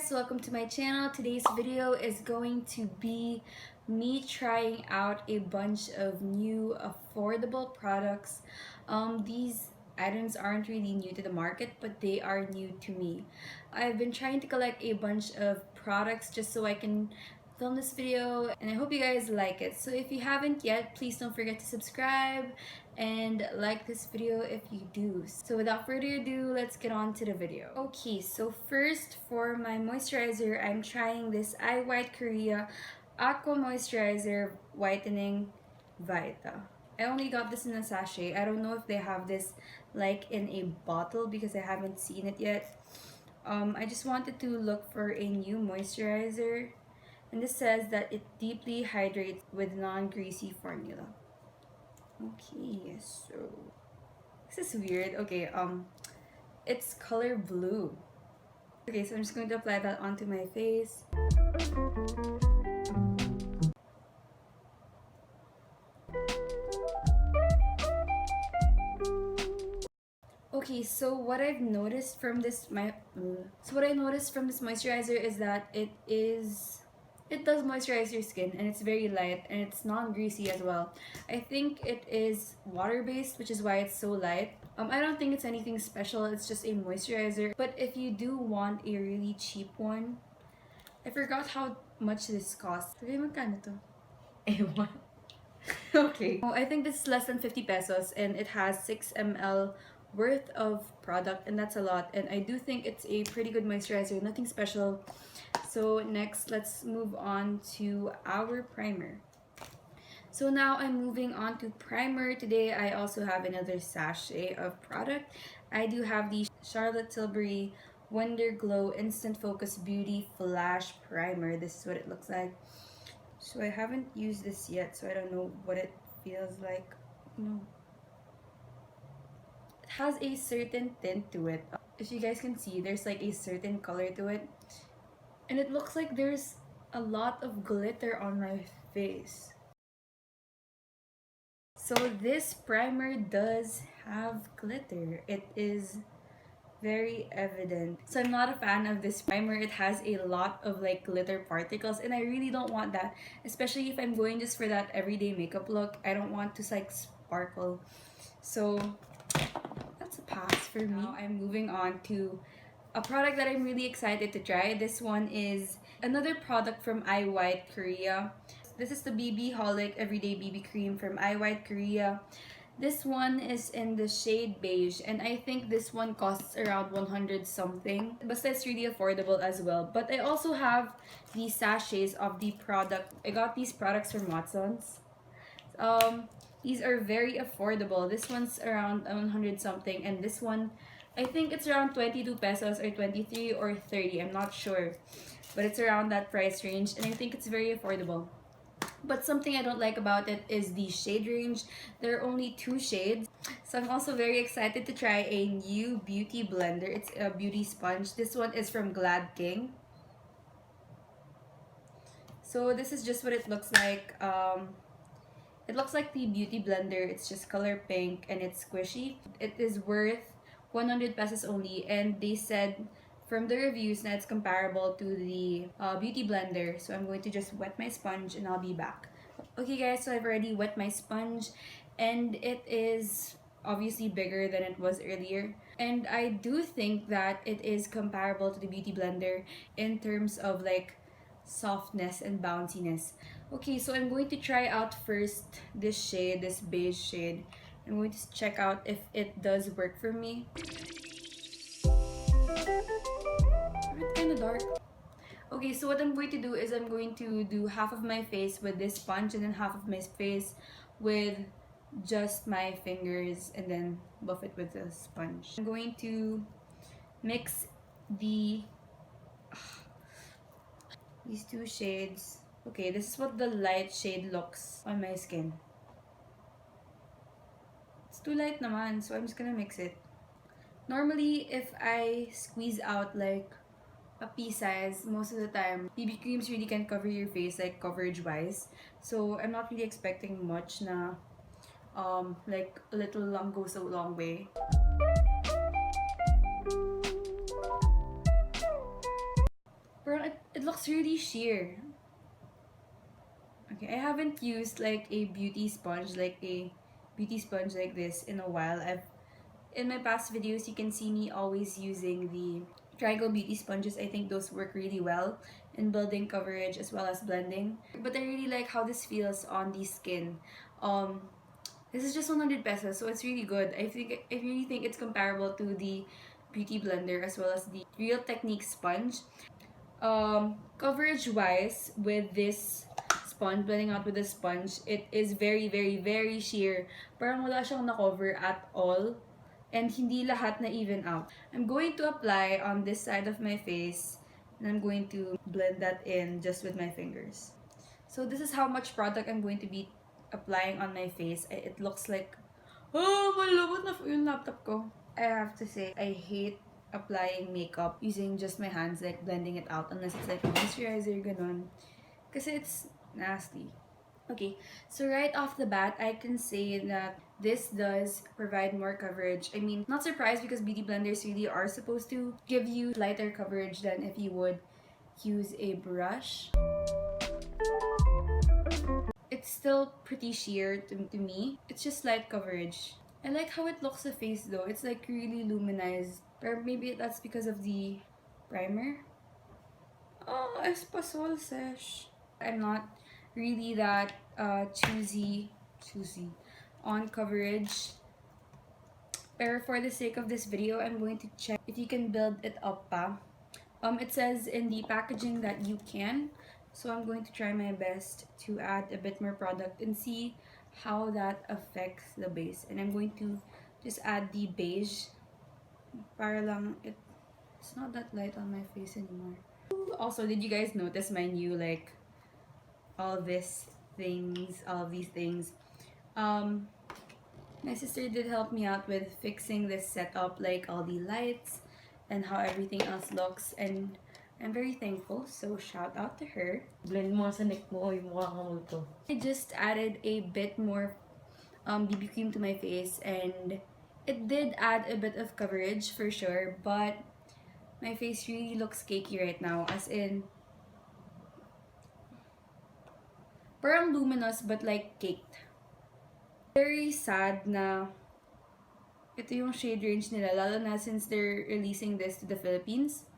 guys, welcome to my channel. Today's video is going to be me trying out a bunch of new affordable products. These items aren't really new to the market, but they are new to me. I've been trying to collect a bunch of products just so I can film this video, and I hope you guys like it. So if you haven't yet, please don't forget to subscribe and like this video if you do. So without further ado, let's get on to the video. Okay, so first for my moisturizer, I'm trying this iWhite Korea Aqua Moisturizer Whitening Vita. I only got this in a sachet. I don't know if they have this like in a bottle because I haven't seen it yet. I just wanted to look for a new moisturizer, and this says that it deeply hydrates with non-greasy formula. Okay, so this is weird. Okay, it's color blue. Okay, so I'm just going to apply that onto my face. Okay, so what I've noticed from this moisturizer is that it does moisturize your skin, and it's very light, and it's non-greasy as well. I think it is water-based, which is why it's so light. I don't think it's anything special, it's just a moisturizer. But if you do want a really cheap one, I forgot how much this costs. Sabi magkano to? Ewan. Okay. I think this is less than 50 pesos, and it has 6 ml worth of product, and that's a lot. And I do think it's a pretty good moisturizer, nothing special. So next, let's move on to our primer. So now I'm moving on to primer. Today I also have another sachet of product. I do have the Charlotte Tilbury Wonder Glow Instant Focus Beauty Flash Primer. This is what it looks like. So I haven't used this yet, so I don't know what it feels like. No. It has a certain tint to it. If you guys can see, there's like a certain color to it. And it looks like there's a lot of glitter on my face. So this primer does have glitter. It is very evident. So I'm not a fan of this primer. It has a lot of like glitter particles, and I really don't want that, especially if I'm going just for that everyday makeup look. I don't want to like sparkle. So that's a pass for me. Now I'm moving on to a product that I'm really excited to try. This one is another product from iWhite Korea. This is the BB Holic Everyday BB Cream from iWhite Korea. This one is in the shade beige, and I think this one costs around 100 something. But it's really affordable as well. But I also have the sachets of the product. I got these products from Watson's. These are very affordable. This one's around 100 something, and this one, I think it's around 22 pesos or 23 or 30. I'm not sure. But it's around that price range, and I think it's very affordable. But something I don't like about it is the shade range. There are only 2 shades. So I'm also very excited to try a new beauty blender. It's a beauty sponge. This one is from Gladking. So this is just what it looks like. It looks like the beauty blender. It's just color pink and it's squishy. It is worth 100 pesos only, and they said from the reviews that it's comparable to the beauty blender. So I'm going to just wet my sponge and I'll be back. Okay guys, so I've already wet my sponge, and it is obviously bigger than it was earlier. And I do think that it is comparable to the beauty blender in terms of like softness and bounciness. Okay, so I'm going to try out first this shade, this beige shade. I'm going to check out if it does work for me. It's kind of dark. Okay, so what I'm going to do is I'm going to do half of my face with this sponge and then half of my face with just my fingers, and then buff it with the sponge. I'm going to mix these 2 shades. Okay, this is what the light shade looks on my skin. It's too light naman, so I'm just gonna mix it. Normally, if I squeeze out like a pea size, most of the time, BB creams really can cover your face, like coverage wise. So I'm not really expecting much na like a little long goes a long way. looks really sheer. Okay, I haven't used like a beauty sponge like this in a while. In my past videos, you can see me always using the triangle beauty sponges. I think those work really well in building coverage as well as blending. But I really like how this feels on the skin. This is just 100 pesos, so it's really good. I really think it's comparable to the beauty blender as well as the Real Technique sponge. Coverage wise, with this sponge, blending out with the sponge, it is very, very, very sheer. Parang wala siyang na-cover at all. And hindi lahat na even out. I'm going to apply on this side of my face. And I'm going to blend that in just with my fingers. So this is how much product I'm going to be applying on my face. It looks like, oh, malabot na yung laptop ko. I have to say, I hate applying makeup using just my hands, like blending it out, unless it's like moisturizer, ganon. Kasi it's nasty. Okay, so right off the bat, I can say that this does provide more coverage. I mean, not surprised because beauty blenders really are supposed to give you lighter coverage than if you would use a brush. It's still pretty sheer to me. It's just light coverage. I like how it looks the face though. It's like really luminized. Or maybe that's because of the primer. Oh, espasol sesh. I'm not really that choosy on coverage. But for the sake of this video, I'm going to check if you can build it up pa. It says in the packaging that you can. So I'm going to try my best to add a bit more product and see how that affects the base. And I'm going to just add the beige para lang it's not that light on my face anymore. Also, did you guys notice my new like all of these things? My sister did help me out with fixing this setup, like all the lights and how everything else looks, and I'm very thankful, so shout out to her. Blend mo sa neck mo, yung mukha kang multo. I just added a bit more BB cream to my face, and it did add a bit of coverage for sure, but my face really looks cakey right now, as in parang luminous but like caked. Very sad na ito yung shade range nila, lalo na since they're releasing this to the Philippines.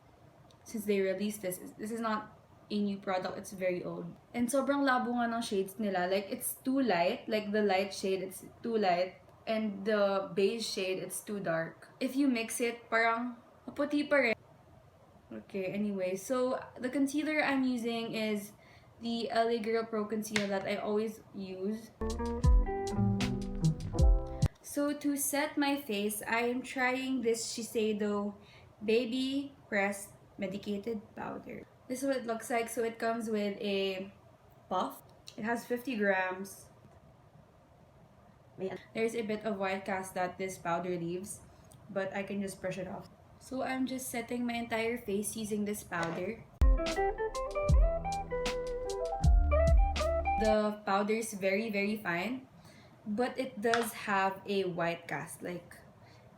Since they released this is not a new product, it's very old. And sobrang labo nga ng shades nila. Like, it's too light. Like, the light shade, it's too light. And the beige shade, it's too dark. If you mix it, parang maputi pa rin. Okay, anyway. So, the concealer I'm using is the LA Girl Pro Concealer that I always use. So, to set my face, I'm trying this Shiseido Baby Pressed Medicated powder. This is what it looks like. So it comes with a puff. It has 50 grams. There's a bit of white cast that this powder leaves, but I can just brush it off. So I'm just setting my entire face using this powder. The powder is very, very fine, but it does have a white cast. Like,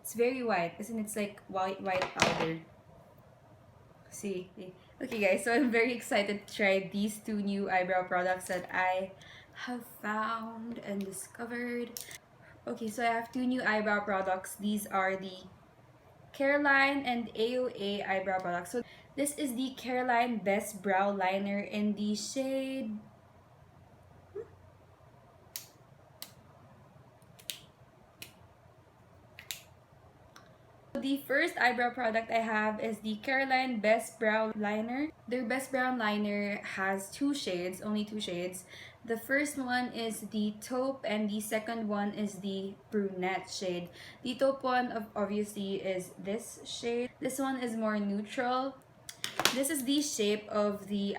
it's very white, isn't it? It's like white powder. See. Okay guys, so I'm very excited to try these two new eyebrow products that I have found and discovered. Okay, so I have two new eyebrow products. These are the Caroline and AOA eyebrow products. So this is the Caroline Best Brow Liner in the shade The first eyebrow product I have is the Caroline Best Brow Liner. Their Best Brow Liner has only two shades. The first one is the taupe and the second one is the brunette shade. The taupe one obviously is this shade. This one is more neutral. This is the shape of the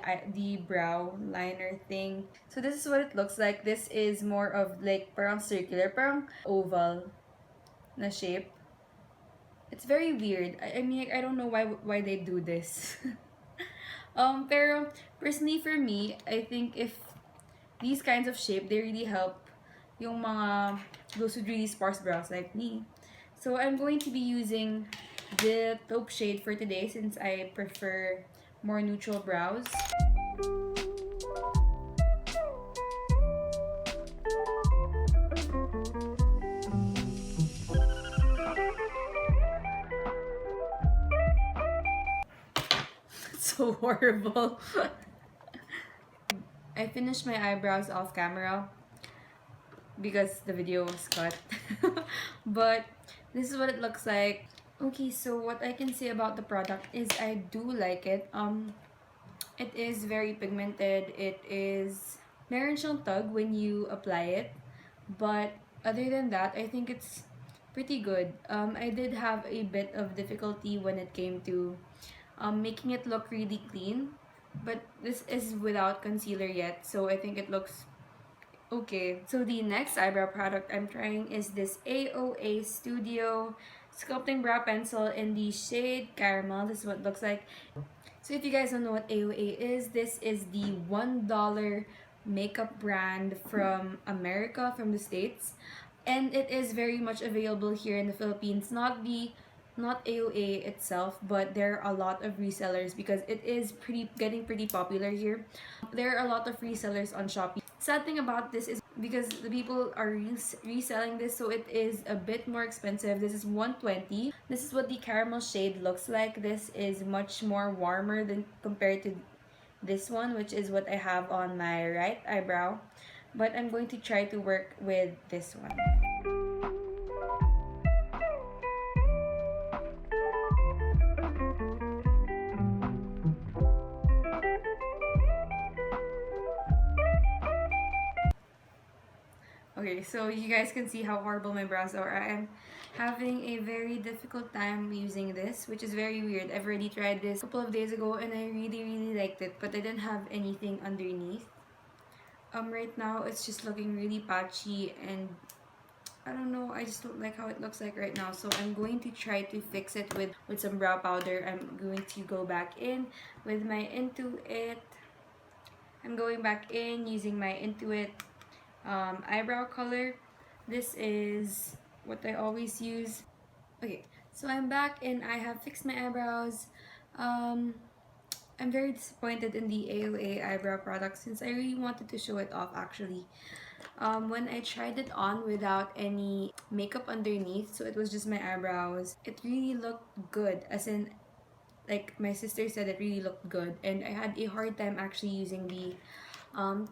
brow liner thing. So this is what it looks like. This is more of like parang circular, parang oval na shape. It's very weird. I mean, I don't know why they do this. Pero personally for me, I think if these kinds of shape, they really help yung mga those with really sparse brows like me. So I'm going to be using the taupe shade for today since I prefer more neutral brows. So horrible. I finished my eyebrows off camera because the video was cut. But this is what it looks like. Okay, so what I can say about the product is I do like it. It is very pigmented. It is meron siyang tug when you apply it. But other than that, I think it's pretty good. I did have a bit of difficulty when it came to making it look really clean. But this is without concealer yet, so I think it looks okay. So the next eyebrow product I'm trying is this AOA Studio Sculpting Brow Pencil in the shade Caramel. This is what it looks like. So if you guys don't know what AOA is, this is the $1 makeup brand from America, from the States. And it is very much available here in the Philippines. Not AOA itself, but there are a lot of resellers because it is getting pretty popular here. There are a lot of resellers on Shopee. Sad thing about this is because the people are reselling this, so it is a bit more expensive. This is $120. This is what the caramel shade looks like. This is much more warmer than compared to this one, which is what I have on my right eyebrow. But I'm going to try to work with this one. Okay, so you guys can see how horrible my brows are. I am having a very difficult time using this, which is very weird. I've already tried this a couple of days ago and I really liked it, but I didn't have anything underneath. Right now it's just looking really patchy and I don't know, I just don't like how it looks like right now. So I'm going to try to fix it with some brow powder. I'm going to go back in with my Into It. I'm going back in using my Into It eyebrow color. This is what I always use. Okay, so I'm back and I have fixed my eyebrows. I'm very disappointed in the AOA eyebrow product since I really wanted to show it off actually. When I tried it on without any makeup underneath, so it was just my eyebrows, it really looked good, as in like my sister said it really looked good, and I had a hard time actually using the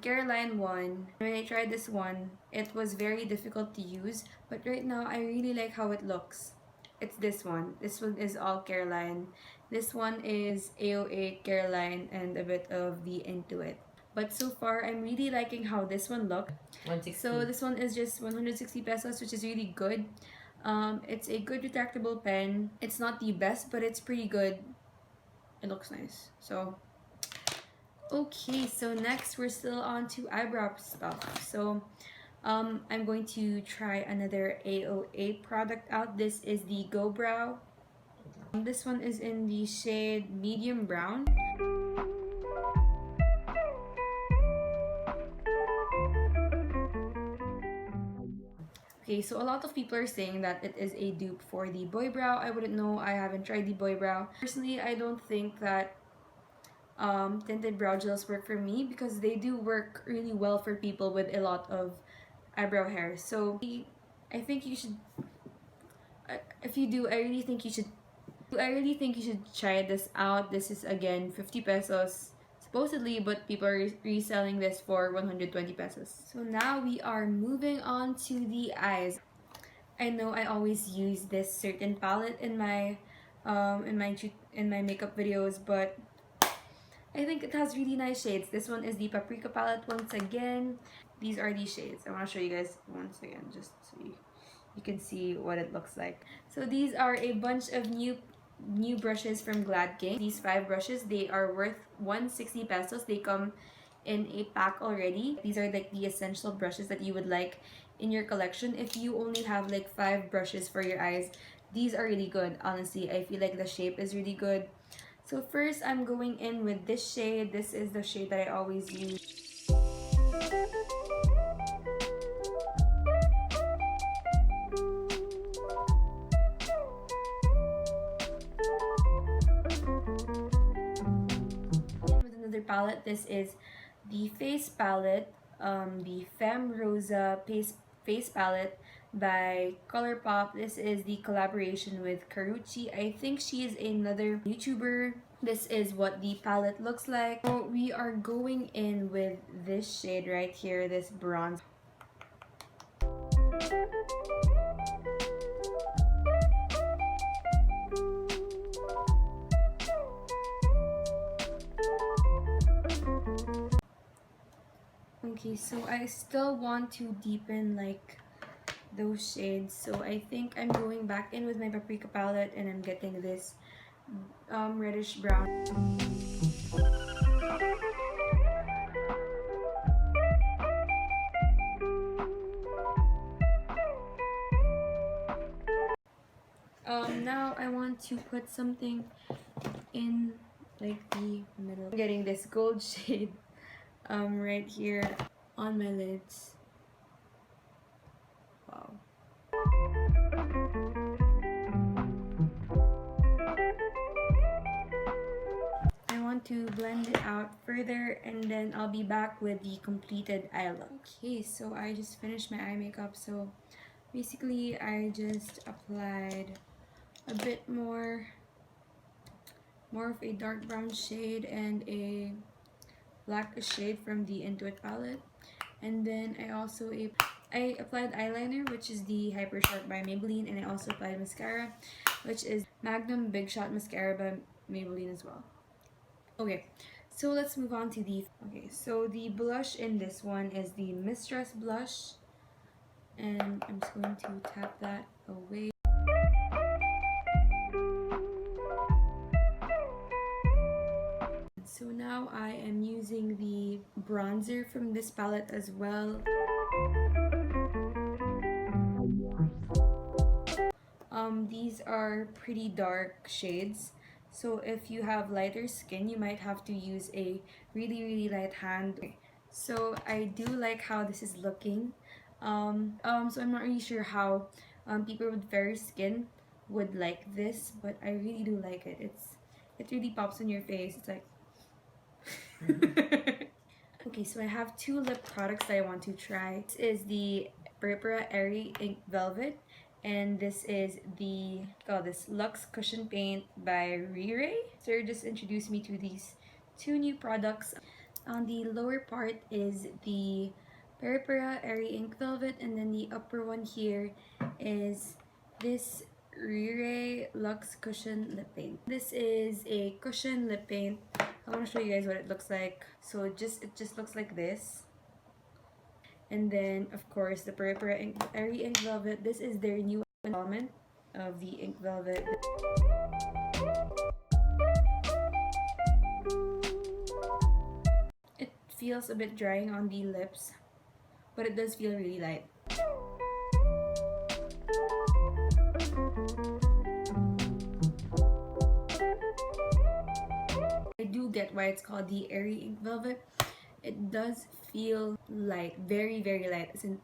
Caroline one. When I tried this one, it was very difficult to use, but right now I really like how it looks. It's this one. This one is all Caroline. This one is AOA, Caroline, and a bit of the Into It. But so far, I'm really liking how this one looks. 160. So this one is just 160 pesos, which is really good. It's a good retractable pen. It's not the best, but it's pretty good. It looks nice. So okay, so next we're still on to eyebrow stuff. So I'm going to try another AOA product out. This is the Go Brow. This one is in the shade medium brown. Okay, so a lot of people are saying that it is a dupe for the Boy Brow. I wouldn't know. I haven't tried the Boy Brow. Personally, I don't think that tinted brow gels work for me because they do work really well for people with a lot of eyebrow hair. So I think you should, if you do, I really think you should try this out. This is again 50 pesos supposedly, but people are reselling this for 120 pesos. So now we are moving on to the eyes. I know I always use this certain palette in my makeup videos, but I think it has really nice shades. This one is the Paprika palette once again. These are the shades. I want to show you guys once again just so you can see what it looks like. So these are a bunch of new brushes from Gladking. These 5 brushes, they are worth 160 pesos. They come in a pack already. These are like the essential brushes that you would like in your collection. If you only have like 5 brushes for your eyes, these are really good. Honestly, I feel like the shape is really good. So first, I'm going in with this shade. This is the shade that I always use. glitter palette. This is the face palette, the Femme Rosa face palette by ColourPop. This is the collaboration with Karuchi. I think she is another YouTuber. This is what the palette looks like. So we are going in with this shade right here, this bronze. Okay, so I still want to deepen like those shades, so I think I'm going back in with my paprika palette and I'm getting this reddish brown. Now I want to put something in like the middle. I'm getting this gold shade right here on my lids. Wow. I want to blend it out further and then I'll be back with the completed eye look. Okay, so I just finished my eye makeup. So basically I just applied a bit more of a dark brown shade and a black shade from the Intuit palette, and then I applied eyeliner, which is the Hyper Sharp by Maybelline, and I also applied mascara, which is Magnum Big Shot Mascara by Maybelline as well. Okay, so let's move on to the so the blush in this one is the Mistress blush, and I'm just going to tap that away. So now I am using the bronzer from this palette as well. These are pretty dark shades, so if you have lighter skin, you might have to use a really light hand. Okay, so I do like how this is looking. So I'm not really sure how people with fair skin would like this, but I really do like it. It really pops in your face. It's like okay, so I have two lip products that I want to try. This is the Purpura Airy Ink Velvet, and this is the this Luxe Cushion Paint by Rire. Sir just introduced me to these two new products. On the lower part is the Purpura Airy Ink Velvet, and then the upper one here is this Rire Luxe Cushion Lip Paint. This is a cushion lip paint. I want to show you guys what it looks like. So it just looks like this. And then of course the Purpura Airy Ink Velvet. This is their new installment of the Ink Velvet. It feels a bit drying on the lips, but it does feel really light. I do get why it's called the Airy Ink Velvet. It does feel light, very light. As in,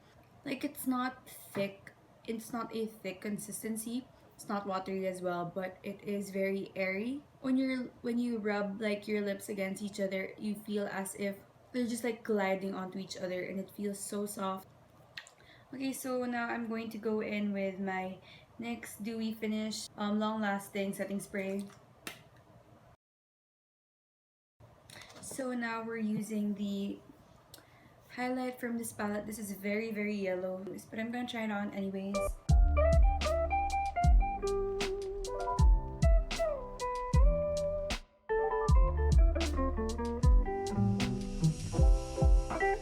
like, it's not thick. It's not a thick consistency. It's not watery as well, but it is very airy. When you rub like your lips against each other, you feel as if they're just like gliding onto each other, and it feels so soft. Okay, so now I'm going to go in with my NYX Dewy Finish long-lasting setting spray. So now we're using the highlight from this palette. This is very yellow, but I'm gonna try it on anyways.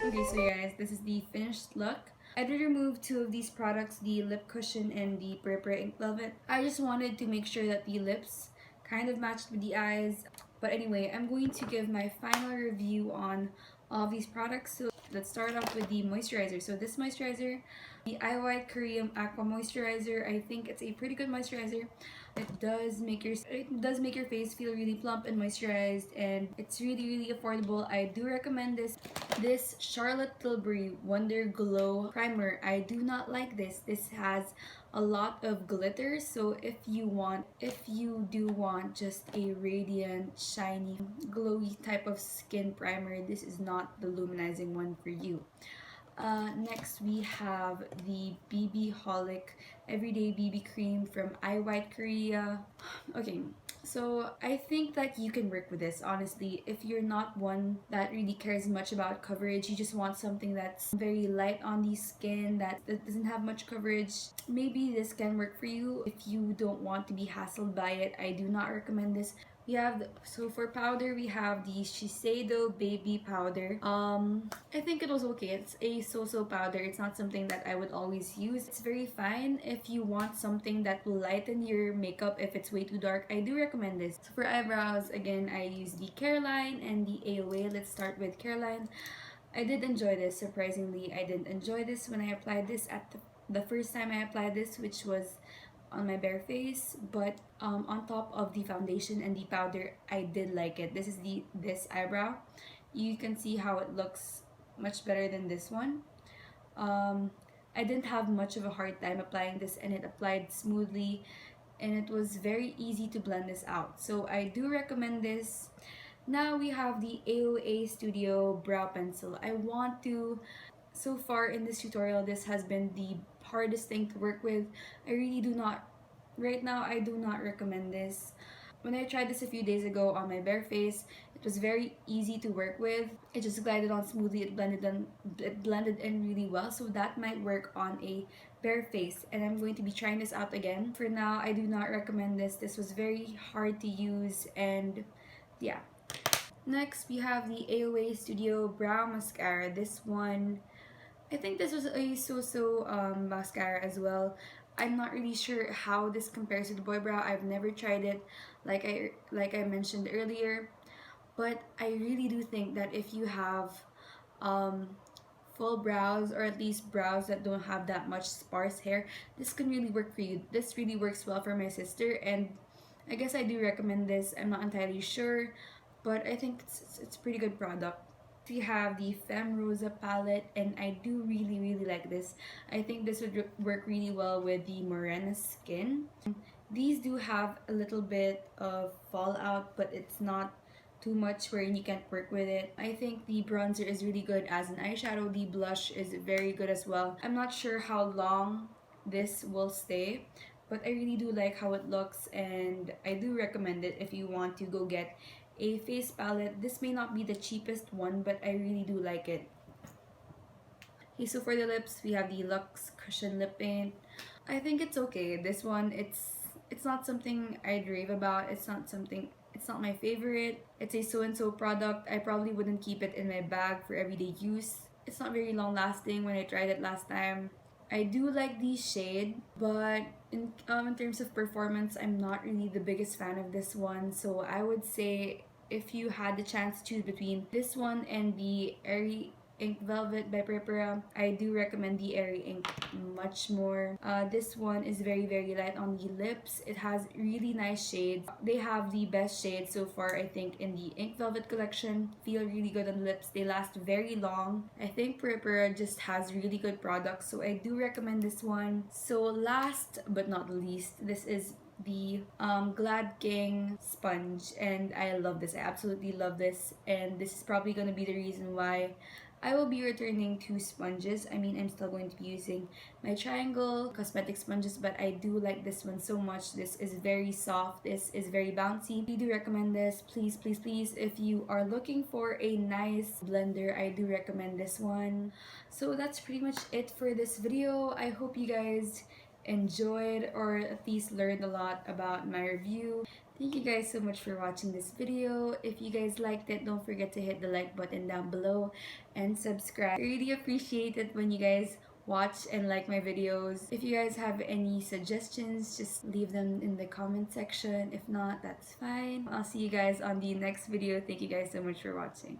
Okay, so guys, this is the finished look. I did remove two of these products, the lip cushion and the Purpura Ink Velvet. I just wanted to make sure that the lips kind of matched with the eyes. But anyway, I'm going to give my final review on all these products. So let's start off with the moisturizer. So this moisturizer, the iWhite Korean Aqua Moisturizer, I think it's a pretty good moisturizer. It does make your face feel really plump and moisturized, and it's really affordable. I do recommend this Charlotte Tilbury Wonder Glow Primer. I do not like this. This has a lot of glitter. So if you do want just a radiant, shiny, glowy type of skin primer, this is not the luminizing one for you. Next we have the BB Holic Everyday BB Cream from iWhite Korea. Okay, so I think that you can work with this, honestly. If you're not one that really cares much about coverage, you just want something that's very light on the skin, that doesn't have much coverage, maybe this can work for you. If you don't want to be hassled by it, I do not recommend this. We have so for powder we have the Shiseido baby powder. I think it was okay. It's a so-so powder. It's not something that I would always use. It's very fine if you want something that will lighten your makeup if it's way too dark. I do recommend this. So for eyebrows, again, I use the Careline and the AOA. Let's start with Careline. I did enjoy this, surprisingly. I did enjoy this when I applied this at the first time I applied this, which was on my bare face, but on top of the foundation and the powder, I did like it. This is this eyebrow. You can see how it looks much better than this one. I didn't have much of a hard time applying this, and it applied smoothly, and it was very easy to blend this out. So I do recommend this. Now we have the AOA Studio Brow Pencil. So far in this tutorial, this has been the hardest thing to work with. Right now I do not recommend this. When I tried this a few days ago on my bare face, it was very easy to work with. It just glided on smoothly, it blended in really well, so that might work on a bare face, and I'm going to be trying this out again. For now, I do not recommend this. This was very hard to use, and yeah. Next, we have the AOA Studio Brow Mascara. This one, I think this was a so-so mascara as well. I'm not really sure how this compares to the Boy Brow. I've never tried it, like I mentioned earlier. But I really do think that if you have full brows, or at least brows that don't have that much sparse hair, this can really work for you. This really works well for my sister, and I guess I do recommend this. I'm not entirely sure, but I think it's a pretty good product. We have the Femme Rosa palette, and I do really like this. I think this would work really well with the morena skin. These do have a little bit of fallout, but it's not too much wherein you can't work with it. I think the bronzer is really good as an eyeshadow. The blush is very good as well. I'm not sure how long this will stay, but I really do like how it looks, and I do recommend it if you want to go get a face palette. This may not be the cheapest one, but I really do like it. Okay, so for the lips, we have the Luxe Cushion Lip Paint. I think it's okay. This one, it's not something I'd rave about. It's not my favorite. It's a so-and-so product. I probably wouldn't keep it in my bag for everyday use. It's not very long lasting when I tried it last time. I do like the shade, but in terms of performance, I'm not really the biggest fan of this one. So I would say if you had the chance to choose between this one and the Airy Ink Velvet by Prepara, I do recommend the Airy Ink much more. This one is very light on the lips. It has really nice shades. They have the best shades so far, I think, in the Ink Velvet collection. Feel really good on the lips. They last very long. I think Prepara just has really good products, so I do recommend this one. So last but not least, this is the Gladking sponge, and I love this. I absolutely love this, and this is probably going to be the reason why I will be returning to sponges. I mean, I'm still going to be using my Triangle cosmetic sponges, but I do like this one so much. This is very soft. This is very bouncy. I do recommend this. Please, if you are looking for a nice blender, I do recommend this one. So that's pretty much it for this video. I hope you guys enjoyed, or at least learned a lot about my review. Thank you guys so much for watching this video. If you guys liked it, don't forget to hit the like button down below and subscribe. I really appreciate it when you guys watch and like my videos. If you guys have any suggestions, just leave them in the comment section. If not, that's fine. I'll see you guys on the next video. Thank you guys so much for watching.